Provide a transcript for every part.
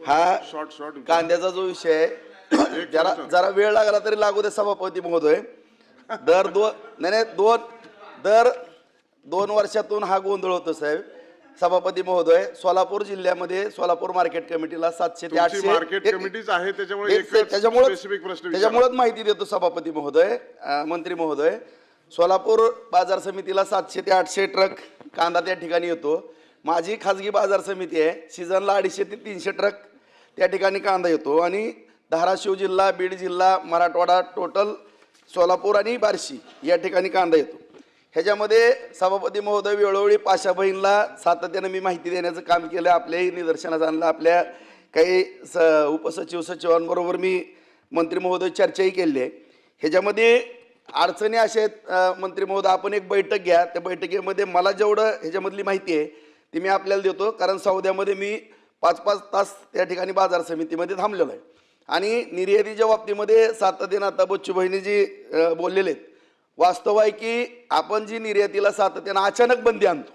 हा कांद्याचा जो विषय आहे जरा वेळ लागला तरी लागू दे सभापती महोदय. दर दोन वर्षातून हा गोंधळ होतो साहेब. सभापती महोदय, सोलापूर जिल्ह्यामध्ये सोलापूर मार्केट कमिटीला 700 ते 800 मार्केट कमिटीच आहे, त्याच्यामुळे माहिती देतो सभापती महोदय. मंत्री महोदय, सोलापूर बाजार समितीला 700 ते 800 ट्रक कांदा त्या ठिकाणी येतो. माझी खाजगी बाजार समिती आहे, सीझनला 250 ते 300 ट्रक त्या ठिकाणी कांदा येतो. आणि धाराशिव जिल्हा, बीड जिल्हा, मराठवाडा, टोटल सोलापूर आणि बार्शी या ठिकाणी कांदा येतो. ह्याच्यामध्ये सभापती महोदय वेळोवेळी पाशा बहीणला सातत्यानं मी माहिती देण्याचं काम केलं, आपल्याही निदर्शनास आणलं. आपल्या काही उपसचिव सचिवांबरोबर मी मंत्री महोदय चर्चाही केली आहे. ह्याच्यामध्ये अडचणी अशा आहेत मंत्री महोदय, आपण एक बैठक घ्या, त्या बैठकीमध्ये मला जेवढं ह्याच्यामधली माहिती आहे ती मी आपल्याला देतो. कारण सौद्यामध्ये मी 5-5 तास त्या ठिकाणी बाजार समितीमध्ये थांबलेलो आहे. आणि निर्यातीच्या बाबतीमध्ये सातत्यानं आता बच्चू बहिणी जी बोललेले आहेत, वास्तव आहे की आपण जी निर्यातीला सातत्यानं अचानक बंदी आणतो,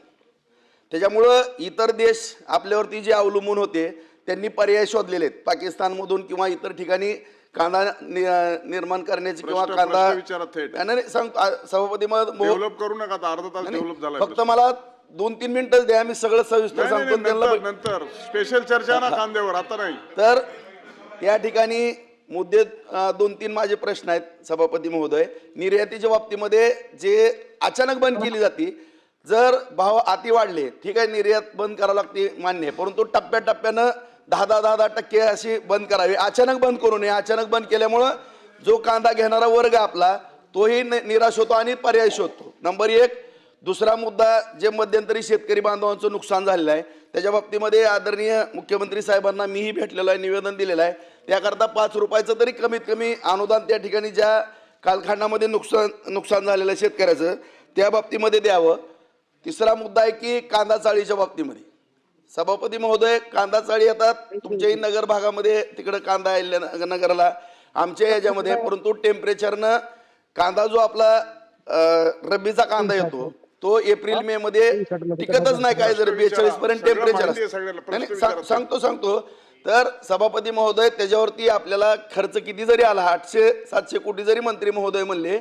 त्याच्यामुळं इतर देश आपल्यावरती जे अवलंबून होते त्यांनी पर्याय शोधलेले आहेत. पाकिस्तानमधून किंवा इतर ठिकाणी कांदा निर्माण करण्याचे किंवा कांदा सभापती डेव्हलप करू नका, अर्धा तास डेव्हलप झाला. फक्त मला 2-3 मिनिटं द्या, मी सगळं सविस्तर सांगतो. नंतर स्पेशल चर्चा ना कांद्यावर, आता नाही. तर या ठिकाणी मुद्दे 2-3 माझे प्रश्न आहेत सभापती महोदय. निर्यातीच्या बाबतीमध्ये जे अचानक बंद केली जाते, जर भाव अति वाढले ठीक आहे, निर्यात बंद करावं लागते मान्य आहे, परंतु टप्प्याटप्प्यानं 10% अशी बंद करावी. अचानक बंद करू नये. अचानक बंद केल्यामुळं जो कांदा घेणारा वर्ग आपला तोही निराश होतो आणि पर्याय शोधतो. नंबर 1. दुसरा मुद्दा, जे मध्यंतरी शेतकरी बांधवांचं नुकसान झालेलं आहे त्याच्या बाबतीमध्ये आदरणीय मुख्यमंत्री साहेबांना मीही भेटलेलो आहे, निवेदन दिलेलं आहे. त्याकरता 5 रुपयाचं तरी कमीत कमी अनुदान त्या ठिकाणी ज्या कालखंडामध्ये नुकसान झालेलं आहे शेतकऱ्याचं त्या बाबतीमध्ये द्यावं. तिसरा मुद्दा आहे की कांदा चाळीच्या बाबतीमध्ये सभापती महोदय, कांदा चाळी येतात तुमच्याही नगर भागामध्ये, तिकडं कांदा नगरला आमच्या याच्यामध्ये, परंतु टेम्परेचरनं कांदा जो आपला रब्बीचा कांदा येतो तो एप्रिल-मे मध्ये टिकतच नाही. काय जर 42 पर्यंत टेम्परेचर सांगतो. तर सभापती महोदय, त्याच्यावरती आपल्याला खर्च किती जरी आला, 800-700 कोटी जरी मंत्री महोदय म्हणले,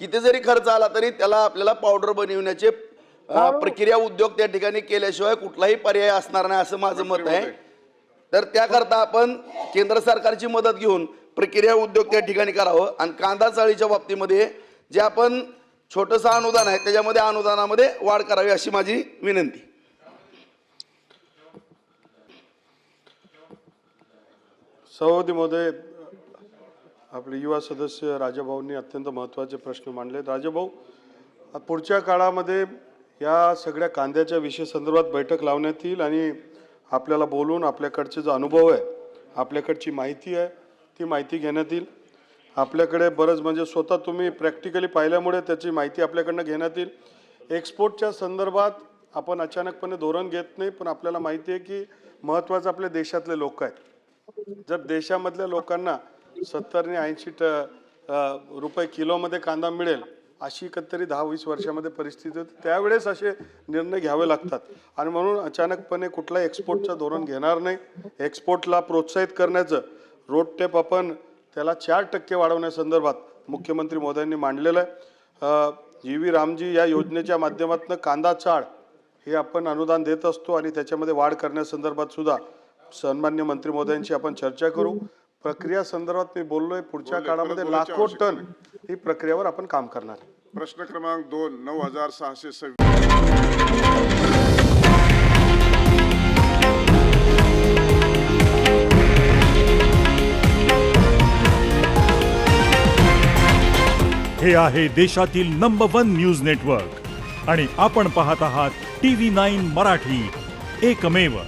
किती जरी खर्च आला तरी त्याला आपल्याला पावडर बनविण्याचे प्रक्रिया उद्योग त्या ठिकाणी केल्याशिवाय कुठलाही पर्याय असणार नाही असं माझं मत आहे. तर त्याकरता आपण केंद्र सरकारची मदत घेऊन प्रक्रिया उद्योग त्या ठिकाणी करावं. आणि कांदा चाळीच्या बाबतीमध्ये जे आपण छोटंसं अनुदान आहे त्याच्यामध्ये अनुदानामध्ये वाढ करावी अशी माझी विनंती. सभापती महोदय, आपले युवा सदस्य राजाभाऊंनी अत्यंत महत्त्वाचे प्रश्न मांडले. राजाभाऊ, पुढच्या काळामध्ये या सगळ्या कांद्याच्या विषय संदर्भात बैठक लावण्यात येईल आणि आपल्याला बोलून आपल्याकडचे जो अनुभव आहे, आपल्याकडची माहिती आहे ती माहिती घेण्यात येईल. आपल्याकडे बरंच म्हणजे स्वतः तुम्ही प्रॅक्टिकली पाहिल्यामुळे त्याची माहिती आपल्याकडनं घेण्यात येईल. एक्सपोर्टच्या संदर्भात आपण अचानकपणे धोरण घेत नाही, पण आपल्याला माहिती आहे की महत्त्वाचं आपल्या देशातले लोक आहेत. जर देशामधल्या लोकांना 70 आणि 80 रुपये किलोमध्ये कांदा मिळेल अशी कधीतरी 10-20 वर्षामध्ये परिस्थिती होती, त्यावेळेस असे निर्णय घ्यावे लागतात. आणि म्हणून अचानकपणे कुठलाही एक्सपोर्टचं धोरण घेणार नाही. एक्सपोर्टला प्रोत्साहित करण्याचं रोड टेप आपण त्याला 4% वाढवण्यासंदर्भात मुख्यमंत्री महोदयांनी मांडलेलं आहे. जी.व्ही. रामजी या योजनेच्या माध्यमातून कांदा चाळ हे आपण अनुदान देत असतो आणि त्याच्यामध्ये वाढ करण्यासंदर्भात सुद्धा सन्मान्य मंत्री महोदयांशी आपण चर्चा करू. प्रक्रिया संदर्भात मी बोललोय, पुढच्या काळामध्ये लाखो टन ही प्रक्रियेवर आपण काम करणार आहे. प्रश्न क्रमांक 2, 9626. हे आहे देशातील नंबर 1 न्यूज नेटवर्क आणि आपण पाहत आहात TV9 मराठी, एकमेव.